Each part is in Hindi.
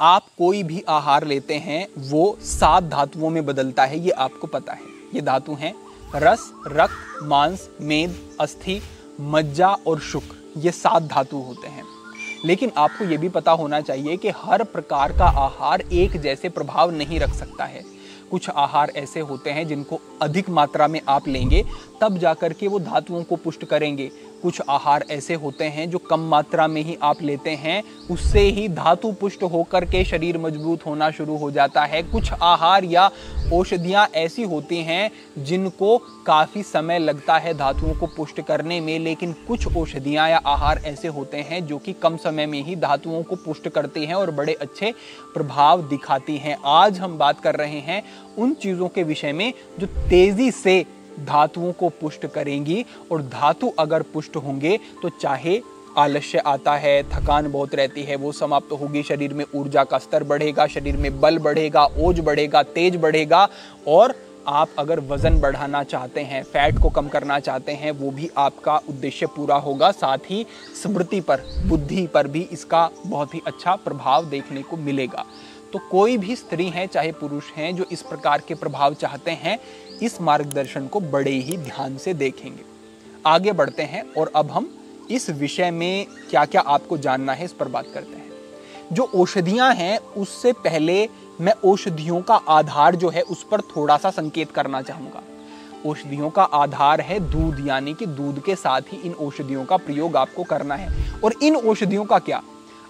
आप कोई भी आहार लेते हैं वो 7 धातुओं में बदलता है, ये आपको पता है। ये धातु हैं रस, रक्त, मांस, मेद, अस्थि, मज्जा और शुक्र। ये 7 धातु होते हैं। लेकिन आपको ये भी पता होना चाहिए कि हर प्रकार का आहार एक जैसे प्रभाव नहीं रख सकता है। कुछ आहार ऐसे होते हैं जिनको अधिक मात्रा में आप लेंगे तब जाकर के वो धातुओं को पुष्ट करेंगे। कुछ आहार ऐसे होते हैं जो कम मात्रा में ही आप लेते हैं, उससे ही धातु पुष्ट होकर के शरीर मजबूत होना शुरू हो जाता है। कुछ आहार या औषधियाँ ऐसी होती हैं जिनको काफ़ी समय लगता है धातुओं को पुष्ट करने में, लेकिन कुछ औषधियाँ या आहार ऐसे होते हैं जो कि कम समय में ही धातुओं को पुष्ट करती हैं और बड़े अच्छे प्रभाव दिखाती हैं। आज हम बात कर रहे हैं उन चीज़ों के विषय में जो तेज़ी से धातुओं को पुष्ट करेंगी, और धातु अगर पुष्ट होंगे तो चाहे आलस्य आता है, थकान बहुत रहती है, वो समाप्त होगी, शरीर में ऊर्जा का स्तर बढ़ेगा, शरीर में बल बढ़ेगा, ओज बढ़ेगा, तेज बढ़ेगा, और आप अगर वजन बढ़ाना चाहते हैं, फैट को कम करना चाहते हैं, वो भी आपका उद्देश्य पूरा होगा। साथ ही स्मृति पर, बुद्धि पर भी इसका बहुत ही अच्छा प्रभाव देखने को मिलेगा। तो कोई भी स्त्री हैं चाहे पुरुष हैं जो इस प्रकार के प्रभाव चाहते हैं, इस मार्गदर्शन को बड़े ही ध्यान से देखेंगे। आगे बढ़ते हैं और अब हम इस विषय में क्या क्या आपको जानना है इस पर बात करते हैं। जो औषधियां हैं उससे पहले मैं औषधियों का आधार जो है उस पर थोड़ा सा संकेत करना चाहूंगा। औषधियों का आधार है दूध, यानी कि दूध के साथ ही इन औषधियों का प्रयोग आपको करना है। और इन औषधियों का क्या,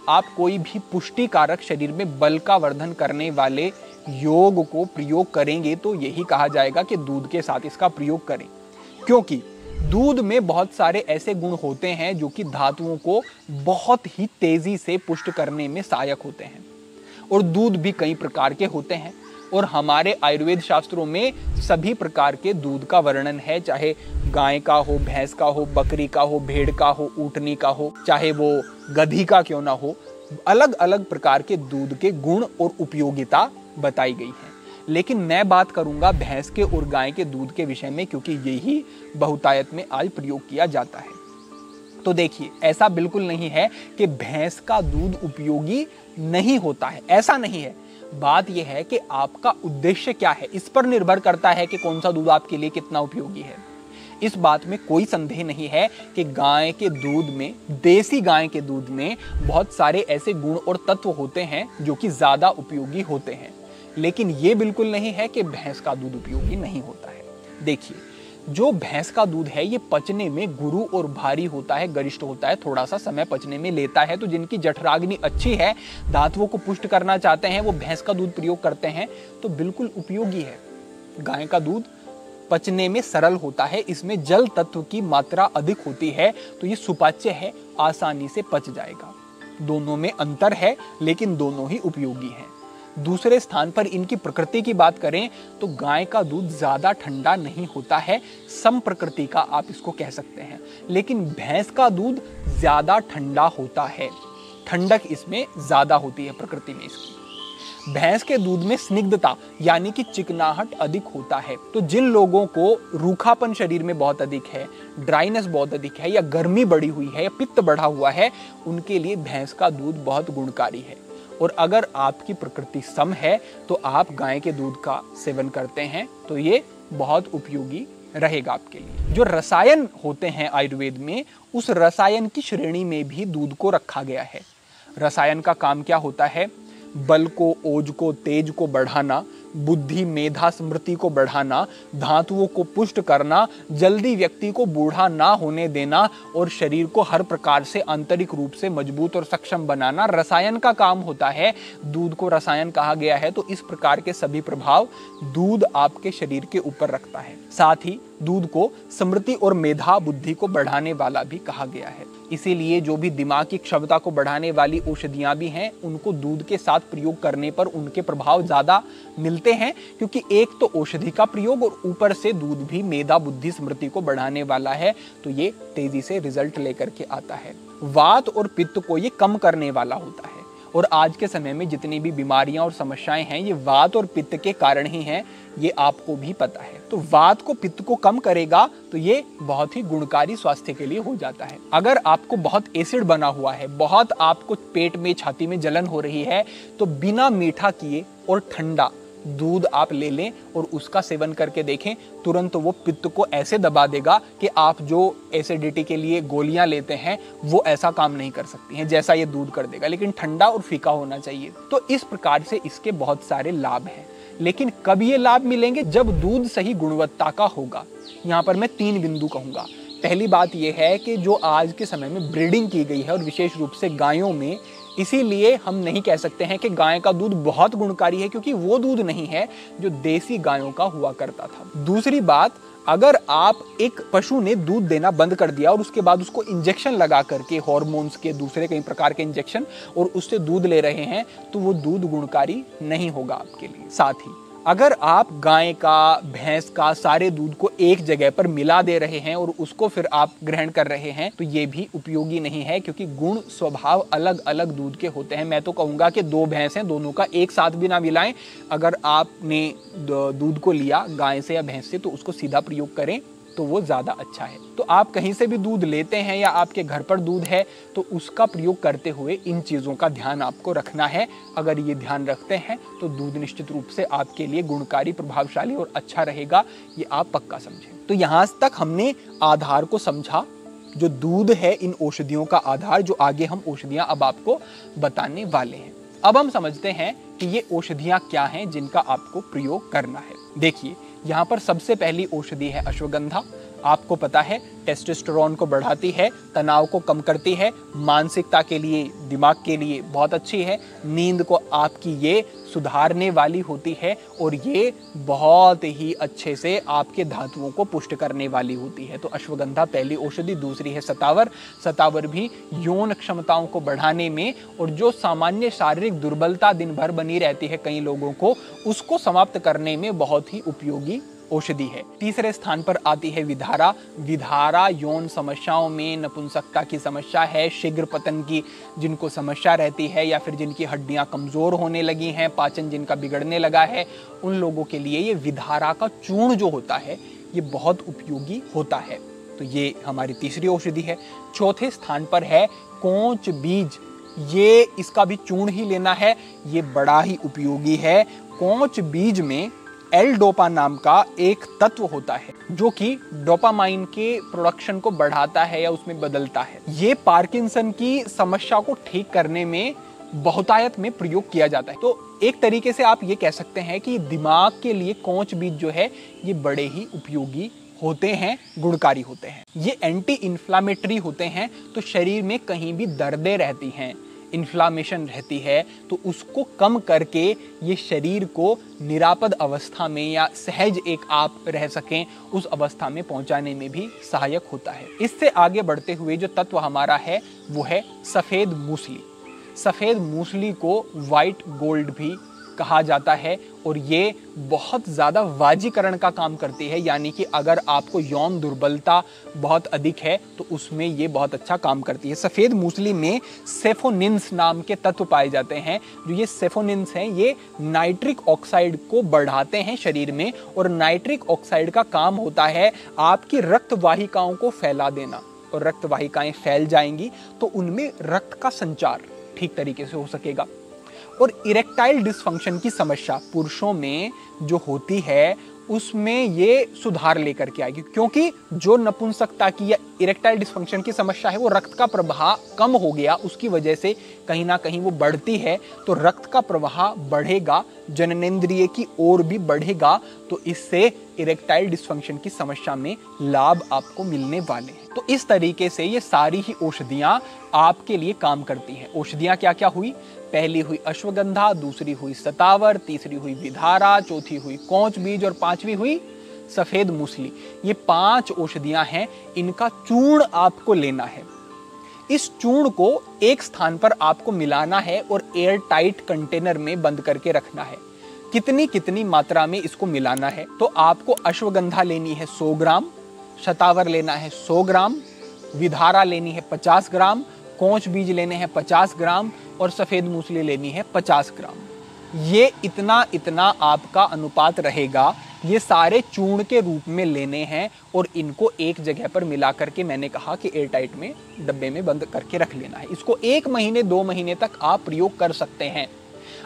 आप कोई भी पुष्टि कारक, शरीर में बल का वर्धन करने वाले योग को प्रयोग करेंगे तो यही कहा जाएगा कि दूध के साथ इसका प्रयोग करें, क्योंकि दूध में बहुत सारे ऐसे गुण होते हैं जो कि धातुओं को बहुत ही तेजी से पुष्ट करने में सहायक होते हैं। और दूध भी कई प्रकार के होते हैं, और हमारे आयुर्वेद शास्त्रों में सभी प्रकार के दूध का वर्णन है, चाहे गाय का हो, भैंस का हो, बकरी का हो, भेड़ का हो, ऊँटनी का हो, चाहे वो गधी का क्यों ना हो। अलग अलग प्रकार के दूध के गुण और उपयोगिता बताई गई है। लेकिन मैं बात करूंगा भैंस के और गाय के दूध के विषय में, क्योंकि यही बहुतायत में आज प्रयोग किया जाता है। तो देखिए, ऐसा बिल्कुल नहीं है कि भैंस का दूध उपयोगी नहीं होता है, ऐसा नहीं है। बात यह है कि आपका उद्देश्य क्या है, इस पर निर्भर करता है कि कौन सा दूध आपके लिए कितना उपयोगी है। इस बात में कोई संदेह नहीं है कि गाय के दूध में, देसी गाय के दूध में बहुत सारे ऐसे गुण और तत्व होते हैं जो कि ज्यादा उपयोगी होते हैं। लेकिन ये बिल्कुल नहीं है कि भैंस का दूध उपयोगी नहीं होता है। देखिए, जो भैंस का दूध है ये पचने में गुरु और भारी होता है, गरिष्ठ होता है, थोड़ा सा समय पचने में लेता है। तो जिनकी जठराग्नि अच्छी है, धातुओं को पुष्ट करना चाहते हैं, वो भैंस का दूध प्रयोग करते हैं तो बिल्कुल उपयोगी है। गाय का दूध पचने में सरल होता है, इसमें जल तत्व की मात्रा अधिक होती है, तो ये सुपाच्य है, आसानी से पच जाएगा। दोनों में अंतर है, लेकिन दोनों ही उपयोगी हैं। दूसरे स्थान पर इनकी प्रकृति की बात करें तो गाय का दूध ज्यादा ठंडा नहीं होता है, सम प्रकृति का आप इसको कह सकते हैं। लेकिन भैंस का दूध ज्यादा ठंडा होता है, ठंडक इसमें ज्यादा होती है प्रकृति में इसकी। भैंस के दूध में स्निग्धता यानी कि चिकनाहट अधिक होता है। तो जिन लोगों को रूखापन शरीर में बहुत अधिक है, ड्राइनेस बहुत अधिक है, या गर्मी बढ़ी हुई है, या पित्त बढ़ा हुआ है, उनके लिए भैंस का दूध बहुत गुणकारी है। और अगर आपकी प्रकृति सम है तो आप गाय के दूध का सेवन करते हैं तो ये बहुत उपयोगी रहेगा आपके लिए। जो रसायन होते हैं आयुर्वेद में, उस रसायन की श्रेणी में भी दूध को रखा गया है। रसायन का काम क्या होता है? बल को, ओज को, तेज को बढ़ाना, बुद्धि, मेधा, स्मृति को बढ़ाना, धातुओं को पुष्ट करना, जल्दी व्यक्ति को बूढ़ा ना होने देना, और शरीर को हर प्रकार से आंतरिक रूप से मजबूत और सक्षम बनाना रसायन का काम होता है। दूध को रसायन कहा गया है, तो इस प्रकार के सभी प्रभाव दूध आपके शरीर के ऊपर रखता है। साथ ही दूध को स्मृति और मेधा, बुद्धि को बढ़ाने वाला भी कहा गया है। इसीलिए जो भी दिमाग की क्षमता को बढ़ाने वाली औषधियां भी हैं, उनको दूध के साथ प्रयोग करने पर उनके प्रभाव ज्यादा मिलते हैं, क्योंकि एक तो औषधि का प्रयोग और ऊपर से दूध भी मेधा, बुद्धि, स्मृति को बढ़ाने वाला है, तो ये तेजी से रिजल्ट लेकर के आता है। वात और पित्त को ये कम करने वाला होता है, और आज के समय में जितनी भी बीमारियां और समस्याएं हैं ये वात और पित्त के कारण ही हैं, ये आपको भी पता है। तो वात को पित्त को कम करेगा तो ये बहुत ही गुणकारी स्वास्थ्य के लिए हो जाता है। अगर आपको बहुत एसिड बना हुआ है, बहुत आपको पेट में छाती में जलन हो रही है, तो बिना मीठा किए और ठंडा दूध आप ले लें और उसका सेवन करके देखें, तुरंत वो पित्त को ऐसे दबा देगा कि आप जो एसिडिटी के लिए गोलियां लेते हैं वो ऐसा काम नहीं कर सकती हैं जैसा ये दूध कर देगा, लेकिन ठंडा और फीका होना चाहिए। तो इस प्रकार से इसके बहुत सारे लाभ हैं, लेकिन कब ये लाभ मिलेंगे? जब दूध सही गुणवत्ता का होगा। यहाँ पर मैं 3 बिंदु कहूंगा। पहली बात यह है कि जो आज के समय में ब्रीडिंग की गई है और विशेष रूप से गायों में, इसीलिए हम नहीं कह सकते हैं कि गाय का दूध बहुत गुणकारी है, क्योंकि वो दूध नहीं है जो देसी गायों का हुआ करता था। दूसरी बात, अगर आप एक पशु ने दूध देना बंद कर दिया और उसके बाद उसको इंजेक्शन लगा करके हार्मोन्स के दूसरे कई प्रकार के इंजेक्शन और उससे दूध ले रहे हैं, तो वो दूध गुणकारी नहीं होगा आपके लिए। साथ ही अगर आप गाय का, भैंस का सारे दूध को एक जगह पर मिला दे रहे हैं और उसको फिर आप ग्रहण कर रहे हैं, तो ये भी उपयोगी नहीं है, क्योंकि गुण स्वभाव अलग अलग दूध के होते हैं। मैं तो कहूंगा कि 2 भैंस हैं, दोनों का एक साथ भी ना मिलाएं। अगर आपने दूध को लिया गाय से या भैंस से, तो उसको सीधा प्रयोग करें, तो वो ज्यादा अच्छा है। तो आप कहीं से भी दूध लेते हैं या आपके घर पर दूध है, तो उसका प्रयोग करते हुए इन चीजों का ध्यान आपको रखना है। अगर ये ध्यान रखते हैं तो दूध निश्चित रूप से आपके लिए गुणकारी, प्रभावशाली और अच्छा रहेगा, ये आप पक्का समझें। तो यहाँ तक हमने आधार को समझा, जो दूध है इन औषधियों का आधार, जो आगे हम औषधियां अब आपको बताने वाले हैं। अब हम समझते हैं कि ये औषधियां क्या हैं जिनका आपको प्रयोग करना है। देखिए, यहाँ पर सबसे पहली औषधि है अश्वगंधा। आपको पता है टेस्टोस्टेरोन को बढ़ाती है, तनाव को कम करती है, मानसिकता के लिए, दिमाग के लिए बहुत अच्छी है, नींद को आपकी ये सुधारने वाली होती है और ये बहुत ही अच्छे से आपके धातुओं को पुष्ट करने वाली होती है। तो अश्वगंधा पहली औषधि। दूसरी है सतावर। सतावर भी यौन क्षमताओं को बढ़ाने में और जो सामान्य शारीरिक दुर्बलता दिन भर बनी रहती है कई लोगों को, उसको समाप्त करने में बहुत ही उपयोगी औषधि है। तीसरे स्थान पर आती है विधारा। विधारा यौन समस्याओं में, नपुंसकता की समस्या है, शीघ्र पतन की जिनको समस्या रहती है, या फिर जिनकी हड्डियां कमजोर होने लगी हैं, पाचन जिनका बिगड़ने लगा है, उन लोगों के लिए ये विधारा का चूर्ण जो होता है ये बहुत उपयोगी होता है। तो ये हमारी तीसरी औषधि है। चौथे स्थान पर है कोंच बीज। ये इसका भी चूर्ण ही लेना है, ये बड़ा ही उपयोगी है। कोंच बीज में एल-डोपा नाम का एक तत्व होता है जो कि डोपामाइन के प्रोडक्शन को बढ़ाता है या उसमें बदलता है। ये पार्किंसन की समस्या को ठीक करने में बहुतायत में प्रयोग किया जाता है। तो एक तरीके से आप ये कह सकते हैं कि दिमाग के लिए कोंच बीज जो है ये बड़े ही उपयोगी होते हैं, गुणकारी होते हैं। ये एंटी इन्फ्लामेटरी होते हैं, तो शरीर में कहीं भी दर्दें रहती हैं, इन्फ्लामेशन रहती है, तो उसको कम करके ये शरीर को निरापद अवस्था में या सहज एक आप रह सकें उस अवस्था में पहुंचाने में भी सहायक होता है। इससे आगे बढ़ते हुए जो तत्व हमारा है वो है सफेद मूसली। सफेद मूसली को व्हाइट गोल्ड भी कहा जाता है और ये बहुत ज़्यादा वाजीकरण का काम करती है, यानी कि अगर आपको यौन दुर्बलता बहुत अधिक है तो उसमें ये बहुत अच्छा काम करती है। सफ़ेद मूसली में सेफोनिन्स नाम के तत्व पाए जाते हैं। जो ये सेफोनिन्स हैं ये नाइट्रिक ऑक्साइड को बढ़ाते हैं शरीर में, और नाइट्रिक ऑक्साइड का काम होता है आपकी रक्त वाहिकाओं को फैला देना, और रक्त वाहिकाएं फैल जाएंगी तो उनमें रक्त का संचार ठीक तरीके से हो सकेगा। और इरेक्टाइल डिसफंक्शन की समस्या पुरुषों में जो होती है उसमें ये सुधार लेकर के आएगी, क्योंकि जो नपुंसकता की या इरेक्टाइल डिसफंक्शन की समस्या है वो रक्त का प्रवाह कम हो गया, उसकी वजह से कहीं ना कहीं वो बढ़ती है। तो रक्त का प्रवाह बढ़ेगा, जननेंद्रिय की ओर भी बढ़ेगा, तो इससे इरेक्टाइल डिसफंक्शन की समस्या में लाभ आपको मिलने वाले हैं। तो इस तरीके से ये सारी ही औषधियां आपके लिए काम करती हैं। औषधियां क्या क्या हुई? पहली हुई अश्वगंधा, दूसरी हुई सतावर, तीसरी हुई विधारा, चौथी हुई कोंच बीज और पांचवी हुई सफेद मूसली। ये 5 औषधियां हैं, इनका चूर्ण आपको लेना है। इस चूर्ण को एक स्थान पर आपको मिलाना है और एयर टाइट कंटेनर में बंद करके रखना है। कितनी कितनी मात्रा में इसको मिलाना है? तो आपको अश्वगंधा लेनी है 100 ग्राम, शतावर लेना है 100 ग्राम, विधारा लेनी है 50 ग्राम, कोंच बीज लेने हैं 50 ग्राम और सफेद मूसली लेनी है 50 ग्राम। ये इतना आपका अनुपात रहेगा। ये सारे चूर्ण के रूप में लेने हैं और इनको एक जगह पर मिला करके मैंने कहा कि एयरटाइट में डब्बे में बंद करके रख लेना है। इसको 1 महीने 2 महीने तक आप प्रयोग कर सकते हैं।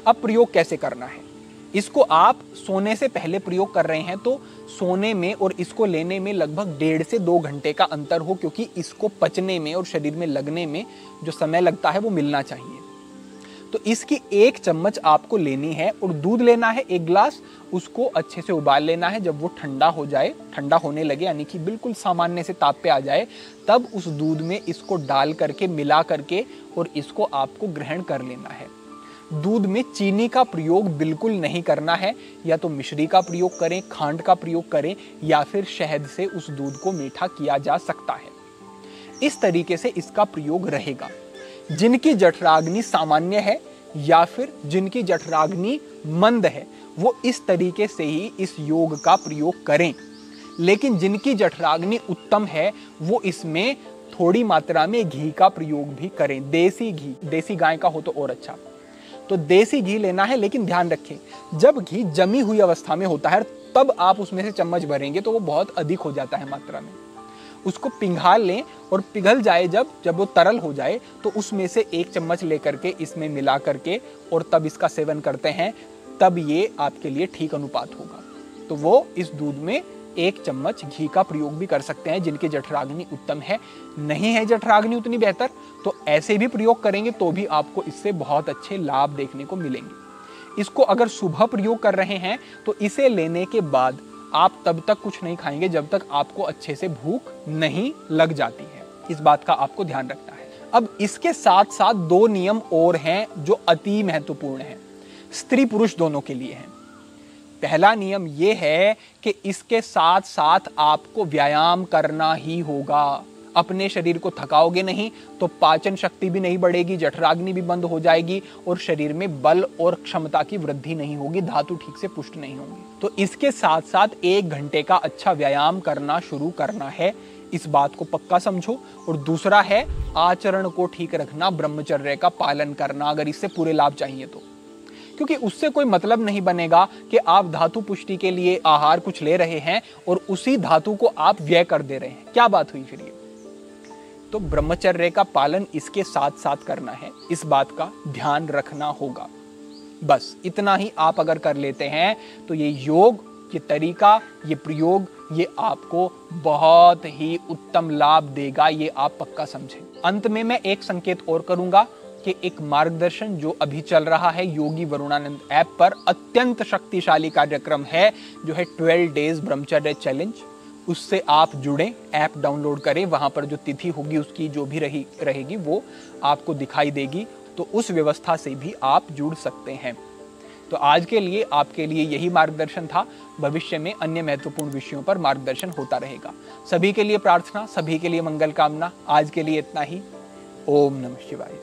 अब प्रयोग कैसे करना है? इसको आप सोने से पहले प्रयोग कर रहे हैं तो सोने में और इसको लेने में लगभग 1.5 से 2 घंटे का अंतर हो, क्योंकि इसको पचने में और शरीर में लगने में जो समय लगता है वो मिलना चाहिए। तो इसकी 1 चम्मच आपको लेनी है और दूध लेना है 1 गिलास। उसको अच्छे से उबाल लेना है। जब वो ठंडा हो जाए, ठंडा होने लगे यानी कि बिल्कुल सामान्य से ताप पे आ जाए, तब उस दूध में इसको डाल करके मिला करके और इसको आपको ग्रहण कर लेना है। दूध में चीनी का प्रयोग बिल्कुल नहीं करना है। या तो मिश्री का प्रयोग करें, खांड का प्रयोग करें, या फिर शहद से उस दूध को मीठा किया जा सकता है। इस तरीके से इसका प्रयोग रहेगा। जिनकी जठराग्नि सामान्य है या फिर जिनकी जठराग्नि मंद है, वो इस तरीके से ही इस योग का प्रयोग करें। लेकिन जिनकी जठराग्नि उत्तम है, वो इसमें थोड़ी मात्रा में घी का प्रयोग भी करें। देसी घी, देसी गाय का हो तो और अच्छा। तो देसी घी लेना है, लेकिन ध्यान रखें जब घी जमी हुई अवस्था में होता है तब आप उसमें से चम्मच भरेंगे तो वो बहुत अधिक हो जाता है मात्रा में। उसको पिघाल लें और पिघल जाए जब वो तरल हो जाए तो उसमें से 1 चम्मच लेकर के इसमें मिला करके और तब इसका सेवन करते हैं, तब ये आपके लिए ठीक अनुपात होगा। तो वो इस दूध में 1 चम्मच घी का प्रयोग भी कर सकते हैं जिनकी जठराग्नि उत्तम है। नहीं है जठराग्नि उतनी बेहतर तो ऐसे भी प्रयोग करेंगे तो भी आपको इससे बहुत अच्छे लाभ देखने को मिलेंगे। इसको अगर सुबह प्रयोग कर रहे हैं तो इसे लेने के बाद आप तब तक कुछ नहीं खाएंगे जब तक आपको अच्छे से भूख नहीं लग जाती है। इस बात का आपको ध्यान रखना है। अब इसके साथ साथ 2 नियम और हैं जो अति महत्वपूर्ण हैं, स्त्री पुरुष दोनों के लिए हैं। पहला नियम यह है कि इसके साथ साथ आपको व्यायाम करना ही होगा। अपने शरीर को थकाओगे नहीं तो पाचन शक्ति भी नहीं बढ़ेगी, जठराग्नि भी बंद हो जाएगी और शरीर में बल और क्षमता की वृद्धि नहीं होगी, धातु ठीक से पुष्ट नहीं होंगी। तो इसके साथ साथ 1 घंटे का अच्छा व्यायाम करना शुरू करना है। इस बात को पक्का समझो। और दूसरा है आचरण को ठीक रखना, ब्रह्मचर्य का पालन करना, अगर इससे पूरे लाभ चाहिए तो। क्योंकि उससे कोई मतलब नहीं बनेगा कि आप धातु पुष्टि के लिए आहार कुछ ले रहे हैं और उसी धातु को आप व्यय कर दे रहे हैं। क्या बात हुई फिर ये? तो ब्रह्मचर्य का पालन इसके साथ साथ करना है, इस बात का ध्यान रखना होगा। बस इतना ही आप अगर कर लेते हैं तो ये योग, ये तरीका, ये प्रयोग, ये आपको बहुत ही उत्तम लाभ देगा। ये आप पक्का समझें। अंत में मैं एक संकेत और करूंगा कि एक मार्गदर्शन जो अभी चल रहा है योगी वरुणानंद ऐप पर, अत्यंत शक्तिशाली कार्यक्रम है जो है 12 डेज ब्रह्मचर्य चैलेंज। उससे आप जुड़ें, ऐप डाउनलोड करें। वहां पर जो तिथि होगी उसकी जो भी रहेगी वो आपको दिखाई देगी। तो उस व्यवस्था से भी आप जुड़ सकते हैं। तो आज के लिए आपके लिए यही मार्गदर्शन था। भविष्य में अन्य महत्वपूर्ण विषयों पर मार्गदर्शन होता रहेगा। सभी के लिए प्रार्थना, सभी के लिए मंगल कामना। आज के लिए इतना ही। ओम नमः शिवाय।